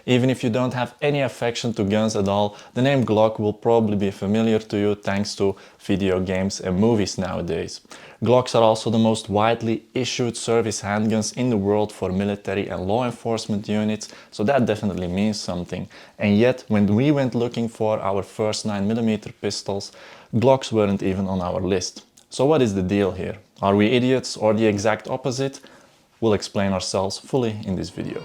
Even if you don't have any affection to guns at all, the name Glock will probably be familiar to you thanks to video games and movies nowadays. Glocks are also the most widely issued service handguns in the world for military and law enforcement units, so that definitely means something. And yet, when we went looking for our first 9mm pistols, Glocks weren't even on our list. So what is the deal here? Are we idiots or the exact opposite? We'll explain ourselves fully in this video.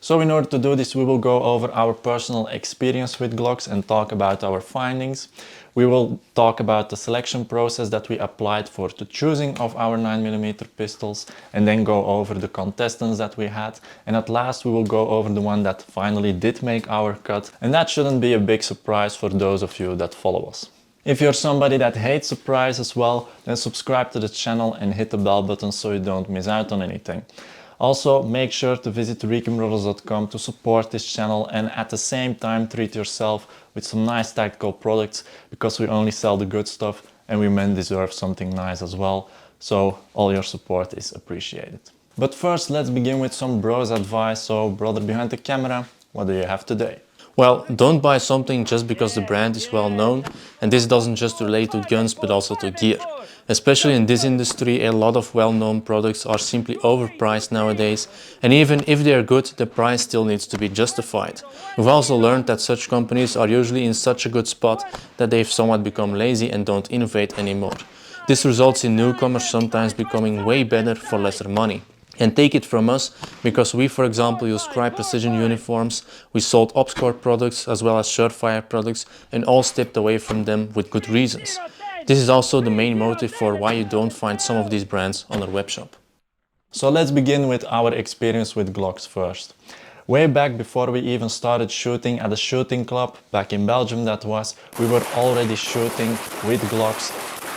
So in order to do this, we will go over our personal experience with Glocks and talk about our findings. We will talk about the selection process that we applied for the choosing of our 9mm pistols, and then go over the contestants that we had. And at last we will go over the one that finally did make our cut, and that shouldn't be a big surprise for those of you that follow us. If you're somebody that hates surprises, well, then subscribe to the channel and hit the bell button so you don't miss out on anything. Also, make sure to visit ReconBrothers.com to support this channel and at the same time treat yourself with some nice tactical products, because we only sell the good stuff and we men deserve something nice as well. So all your support is appreciated. But first, let's begin with some bros advice. So brother behind the camera, what do you have today? Well, don't buy something just because the brand is well known, and this doesn't just relate to guns but also to gear. Especially in this industry, a lot of well-known products are simply overpriced nowadays, and even if they are good, the price still needs to be justified. We've also learned that such companies are usually in such a good spot that they've somewhat become lazy and don't innovate anymore. This results in newcomers sometimes becoming way better for lesser money. And take it from us, because we, for example, use Cry Precision uniforms, we sold Opscore products as well as Surefire products, and all stepped away from them with good reasons. This is also the main motive for why you don't find some of these brands on our webshop. So let's begin with our experience with Glocks first. Way back before we even started shooting at a shooting club, back in Belgium that was, we were already shooting with Glocks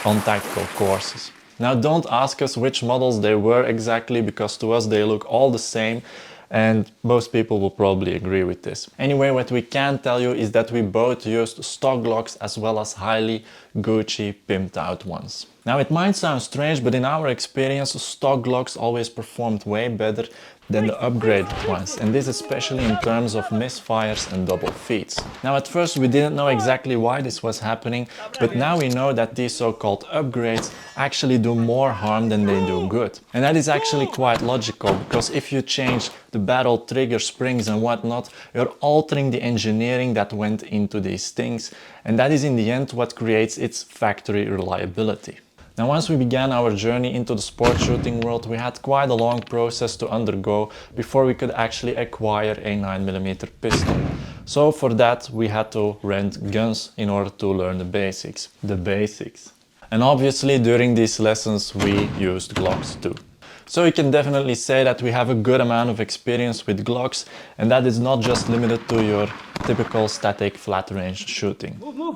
on tactical courses. Now don't ask us which models they were exactly, because to us they look all the same, and most people will probably agree with this. Anyway, what we can tell you is that we both used stock Glocks as well as highly Gucci pimped out ones. Now it might sound strange, but in our experience stock Glocks always performed way better than the upgraded ones, and this especially in terms of misfires and double feeds. Now at first we didn't know exactly why this was happening, but now we know that these so-called upgrades actually do more harm than they do good. And that is actually quite logical, because if you change the barrel, trigger, springs and whatnot, you're altering the engineering that went into these things, and that is in the end what creates its factory reliability. Now once we began our journey into the sport shooting world, we had quite a long process to undergo before we could actually acquire a 9mm pistol. So for that we had to rent guns in order to learn the basics. And obviously during these lessons we used Glocks too. So you can definitely say that we have a good amount of experience with Glocks, and that is not just limited to your typical static flat range shooting. Move.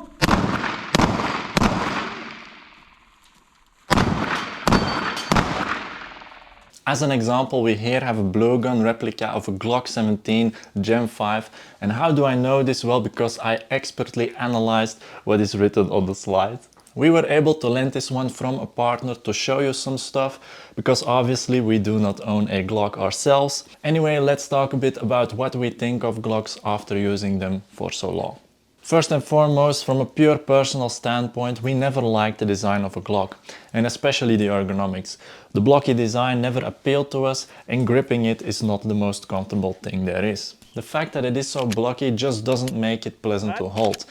As an example, we here have a blue gun replica of a Glock 17 Gen 5. And how do I know this? Well, because I expertly analyzed what is written on the slide. We were able to lend this one from a partner to show you some stuff, because obviously we do not own a Glock ourselves. Anyway, let's talk a bit about what we think of Glocks after using them for so long. First and foremost, from a pure personal standpoint, we never liked the design of a Glock, and especially the ergonomics. The blocky design never appealed to us, and gripping it is not the most comfortable thing there is. The fact that it is so blocky just doesn't make it pleasant to hold.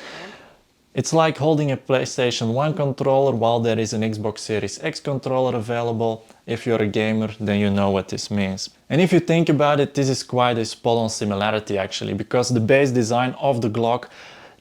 It's like holding a PlayStation 1 controller while there is an Xbox Series X controller available. If you're a gamer, then you know what this means. And if you think about it, this is quite a spot-on similarity actually, because the base design of the Glock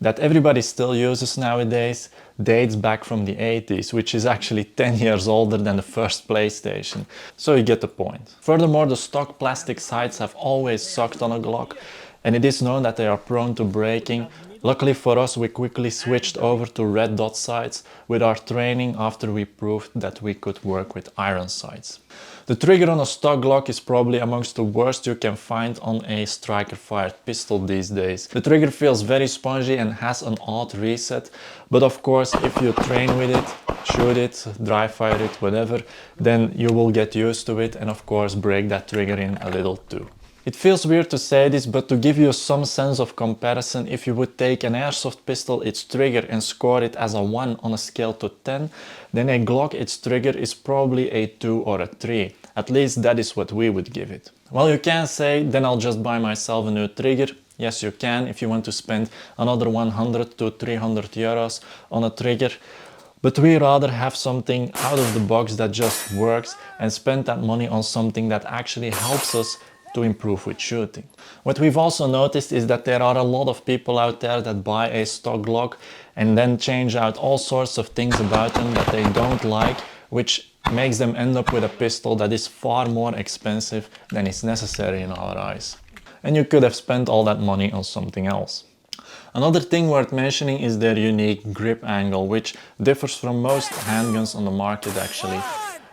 that everybody still uses nowadays dates back from the 80s, which is actually 10 years older than the first PlayStation. So you get the point. Furthermore, the stock plastic sides have always sucked on a Glock, and it is known that they are prone to breaking. Luckily for us, we quickly switched over to red dot sights with our training after we proved that we could work with iron sights. The trigger on a stock Glock is probably amongst the worst you can find on a striker-fired pistol these days. The trigger feels very spongy and has an odd reset, but of course if you train with it, shoot it, dry fire it, whatever, then you will get used to it and of course break that trigger in a little too. It feels weird to say this, but to give you some sense of comparison, if you would take an airsoft pistol, its trigger, and score it as a 1 on a scale to 10, then a Glock, its trigger, is probably a 2 or a 3. At least that is what we would give it. Well, you can say, then I'll just buy myself a new trigger. Yes, you can, if you want to spend another 100 to 300 euros on a trigger. But we rather have something out of the box that just works and spend that money on something that actually helps us to improve with shooting. What we've also noticed is that there are a lot of people out there that buy a stock Glock and then change out all sorts of things about them that they don't like, which makes them end up with a pistol that is far more expensive than is necessary in our eyes. And you could have spent all that money on something else. Another thing worth mentioning is their unique grip angle, which differs from most handguns on the market actually.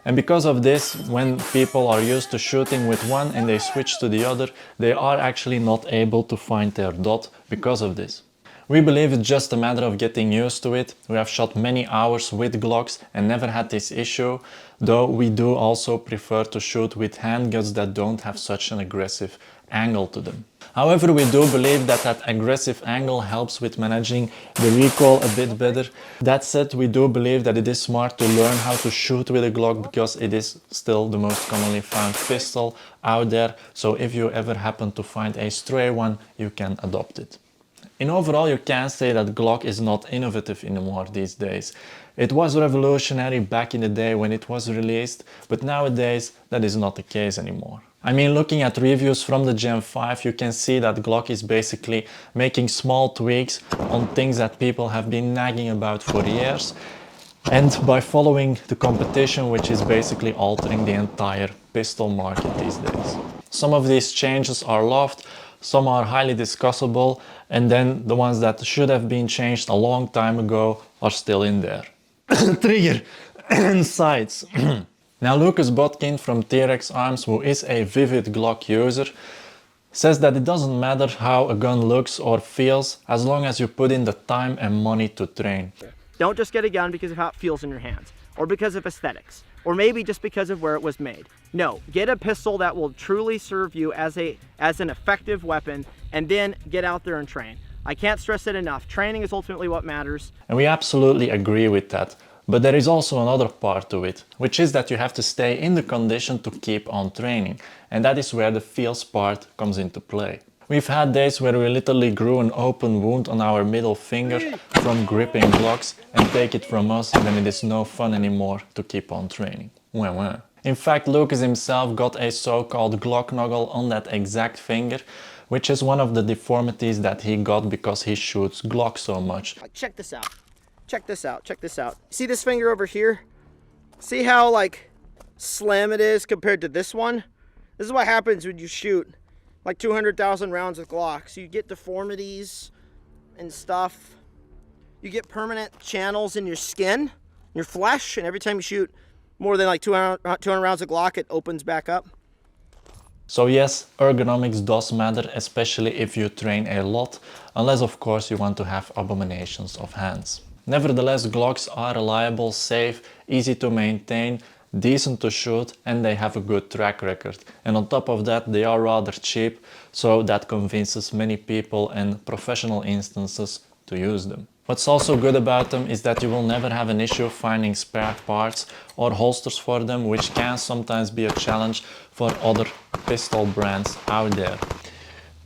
And because of this, when people are used to shooting with one and they switch to the other, they are actually not able to find their dot because of this. We believe it's just a matter of getting used to it. We have shot many hours with Glocks and never had this issue, though we do also prefer to shoot with handguns that don't have such an aggressive angle to them. However, we do believe that that aggressive angle helps with managing the recoil a bit better. That said, we do believe that it is smart to learn how to shoot with a Glock because it is still the most commonly found pistol out there. So if you ever happen to find a stray one, you can adopt it. In overall, you can say that Glock is not innovative anymore these days. It was revolutionary back in the day when it was released, but nowadays that is not the case anymore. I mean, looking at reviews from the Gen 5, you can see that Glock is basically making small tweaks on things that people have been nagging about for years, and by following the competition, which is basically altering the entire pistol market these days. Some of these changes are loved, some are highly discussable, and then the ones that should have been changed a long time ago are still in there. Trigger and sights. Now Lucas Botkin from T-Rex Arms, who is a vivid Glock user, says that it doesn't matter how a gun looks or feels as long as you put in the time and money to train. Don't just get a gun because of how it feels in your hands, or because of aesthetics, or maybe just because of where it was made. No, get a pistol that will truly serve you as an effective weapon, and then get out there and train. I can't stress it enough. Training is ultimately what matters. And we absolutely agree with that. But there is also another part to it, which is that you have to stay in the condition to keep on training. And that is where the feels part comes into play. We've had days where we literally grew an open wound on our middle finger from gripping Glocks, and take it from us, then it is no fun anymore to keep on training. Wah wah. In fact, Lucas himself got a so-called Glock knuckle on that exact finger, which is one of the deformities that he got because he shoots Glock so much. Check this out. Check this out. Check this out. See this finger over here? See how like slim it is compared to this one? This is what happens when you shoot like 200,000 rounds of Glocks. You get deformities and stuff. You get permanent channels in your skin, your flesh, and every time you shoot more than like 200 rounds of Glock, it opens back up. So yes, ergonomics does matter, especially if you train a lot, unless of course you want to have abominations of hands. Nevertheless, Glocks are reliable, safe, easy to maintain, decent to shoot, and they have a good track record. And on top of that, they are rather cheap, so that convinces many people and professional instances to use them. What's also good about them is that you will never have an issue finding spare parts or holsters for them, which can sometimes be a challenge for other pistol brands out there.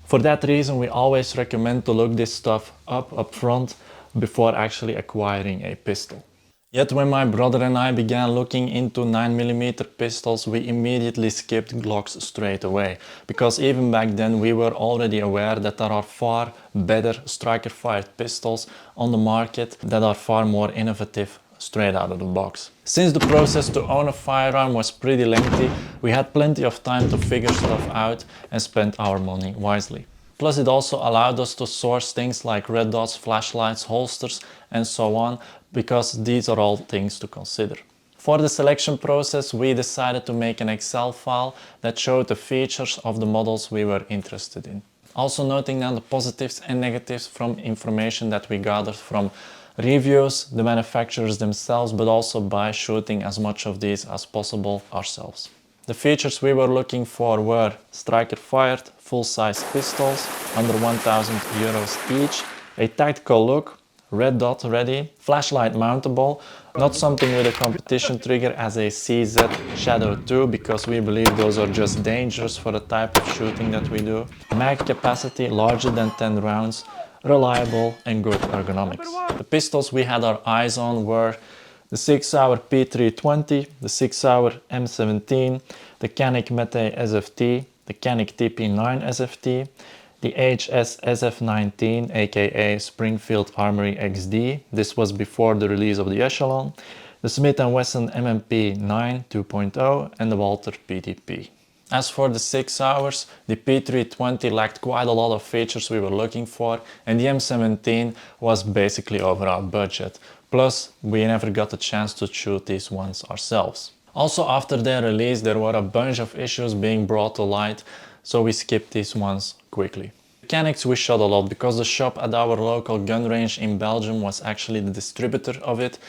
For that reason, we always recommend to look this stuff up front before actually acquiring a pistol. Yet when my brother and I began looking into 9mm pistols, we immediately skipped Glocks straight away, because even back then we were already aware that there are far better striker-fired pistols on the market that are far more innovative straight out of the box. Since the process to own a firearm was pretty lengthy, we had plenty of time to figure stuff out and spend our money wisely. Plus it also allowed us to source things like red dots, flashlights, holsters and so on, because these are all things to consider. For the selection process, we decided to make an Excel file that showed the features of the models we were interested in. Also noting down the positives and negatives from information that we gathered from reviews, the manufacturers themselves, but also by shooting as much of these as possible ourselves. The features we were looking for were striker fired, full-size pistols, under 1,000 euros each, a tactical look, red dot ready, flashlight mountable, not something with a competition trigger as a CZ Shadow 2, because we believe those are just dangerous for the type of shooting that we do, mag capacity larger than 10 rounds, reliable and good ergonomics. The pistols we had our eyes on were the 6-hour P320, the 6-hour M17, the Canik Mete SFT, the Canik TP9 SFT, the HS SF19 aka Springfield Armory XD, this was before the release of the Echelon, the Smith & Wesson MMP9 2.0 and the Walther PDP. As for the 6 hours, the P320 lacked quite a lot of features we were looking for, and the M17 was basically over our budget. Plus, we never got a chance to shoot these ones ourselves. Also, after their release, there were a bunch of issues being brought to light, so we skipped these ones quickly. The Canics we shot a lot because the shop at our local gun range in Belgium was actually the distributor of it,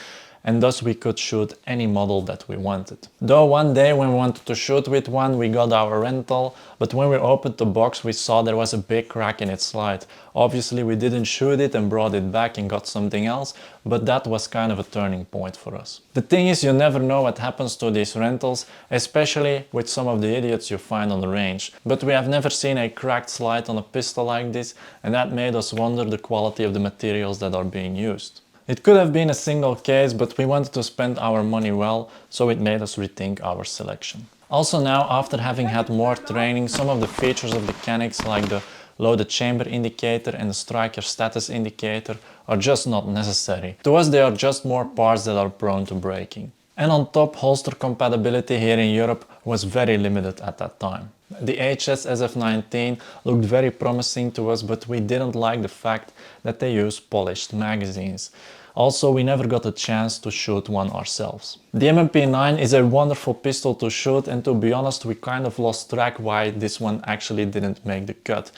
and thus we could shoot any model that we wanted. Though one day when we wanted to shoot with one, we got our rental, but when we opened the box we saw there was a big crack in its slide. Obviously we didn't shoot it and brought it back and got something else, but that was kind of a turning point for us. The thing is, you never know what happens to these rentals, especially with some of the idiots you find on the range. But we have never seen a cracked slide on a pistol like this, and that made us wonder the quality of the materials that are being used. It could have been a single case, but we wanted to spend our money well, so it made us rethink our selection. Also now, after having had more training, some of the features of the Canics like the loaded chamber indicator and the striker status indicator are just not necessary. To us they are just more parts that are prone to breaking. And on top, holster compatibility here in Europe was very limited at that time. The HS SF19 looked very promising to us, but we didn't like the fact that they use polished magazines. Also, we never got a chance to shoot one ourselves. The MMP9 is a wonderful pistol to shoot, and to be honest, we kind of lost track why this one actually didn't make the cut.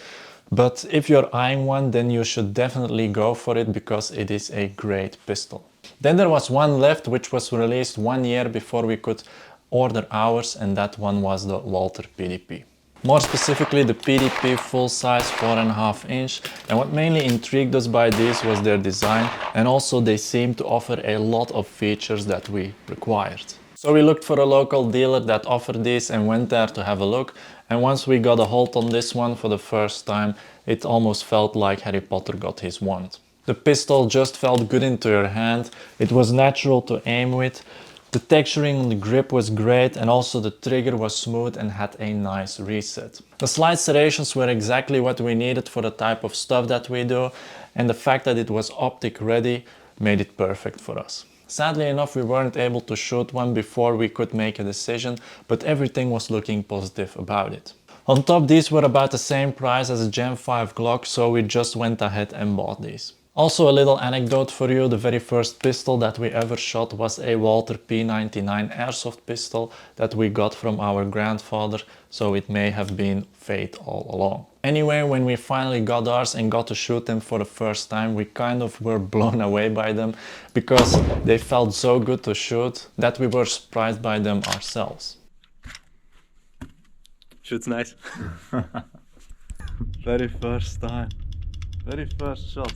But if you're eyeing one, then you should definitely go for it because it is a great pistol. Then there was one left which was released 1 year before we could order ours, and that one was the Walther PDP. More specifically the PDP full-size 4.5 inch, and what mainly intrigued us by this was their design, and also they seemed to offer a lot of features that we required. So we looked for a local dealer that offered these and went there to have a look, and once we got a hold on this one for the first time, it almost felt like Harry Potter got his wand. The pistol just felt good into your hand, it was natural to aim with, the texturing on the grip was great, and also the trigger was smooth and had a nice reset. The slide serrations were exactly what we needed for the type of stuff that we do, and the fact that it was optic ready made it perfect for us. Sadly enough, we weren't able to shoot one before we could make a decision, but everything was looking positive about it. On top, these were about the same price as a Gen 5 Glock, so we just went ahead and bought these. Also a little anecdote for you, the very first pistol that we ever shot was a Walther P99 airsoft pistol that we got from our grandfather, so it may have been fate all along. Anyway, when we finally got ours and got to shoot them for the first time, we kind of were blown away by them because they felt so good to shoot that we were surprised by them ourselves. Shoots nice. Very first time, very first shot.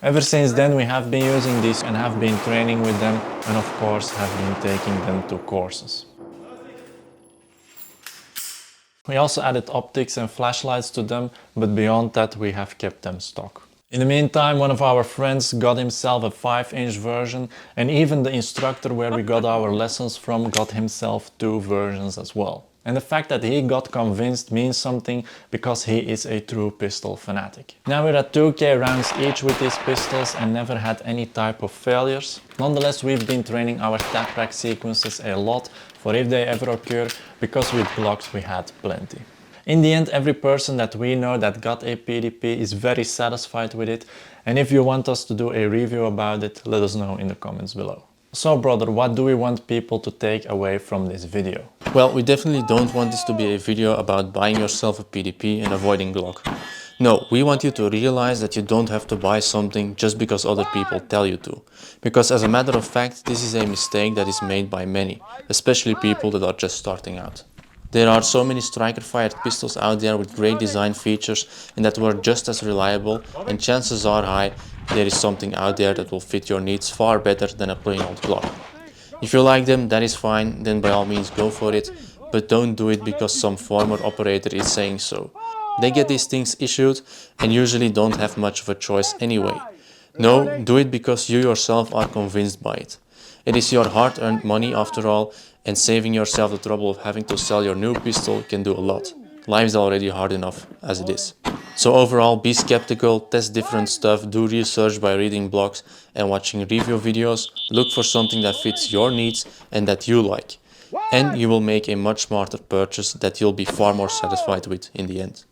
Ever since then we have been using these and have been training with them, and of course have been taking them to courses. We also added optics and flashlights to them, but beyond that we have kept them stock. In the meantime, one of our friends got himself a 5-inch version, and even the instructor where we got our lessons from got himself 2 versions as well. And the fact that he got convinced means something, because he is a true pistol fanatic. Now we're at 2k rounds each with these pistols and never had any type of failures. Nonetheless, we've been training our tap rack sequences a lot for if they ever occur, because with Glocks we had plenty. In the end, every person that we know that got a PDP is very satisfied with it, and if you want us to do a review about it, let us know in the comments below. So brother, what do we want people to take away from this video? Well, we definitely don't want this to be a video about buying yourself a PDP and avoiding Glock. No, we want you to realize that you don't have to buy something just because other people tell you to. Because as a matter of fact, this is a mistake that is made by many, especially people that are just starting out. There are so many striker-fired pistols out there with great design features and that work just as reliable, and chances are high there is something out there that will fit your needs far better than a plain old Glock. If you like them, that is fine, then by all means go for it, but don't do it because some former operator is saying so. They get these things issued and usually don't have much of a choice anyway. No, do it because you yourself are convinced by it. It is your hard-earned money after all, and saving yourself the trouble of having to sell your new pistol can do a lot. Life is already hard enough as it is. So overall, be skeptical, test different stuff, do research by reading blogs and watching review videos. Look for something that fits your needs and that you like. And you will make a much smarter purchase that you'll be far more satisfied with in the end.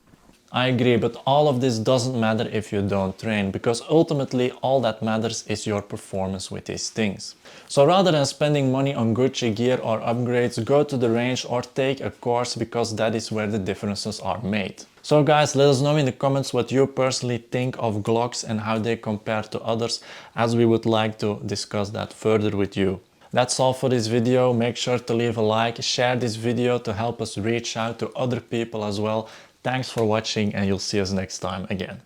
I agree, but all of this doesn't matter if you don't train, because ultimately all that matters is your performance with these things. So rather than spending money on Gucci gear or upgrades, go to the range or take a course, because that is where the differences are made. So guys, let us know in the comments what you personally think of Glocks and how they compare to others, as we would like to discuss that further with you. That's all for this video. Make sure to leave a like, share this video to help us reach out to other people as well. Thanks for watching, and you'll see us next time again.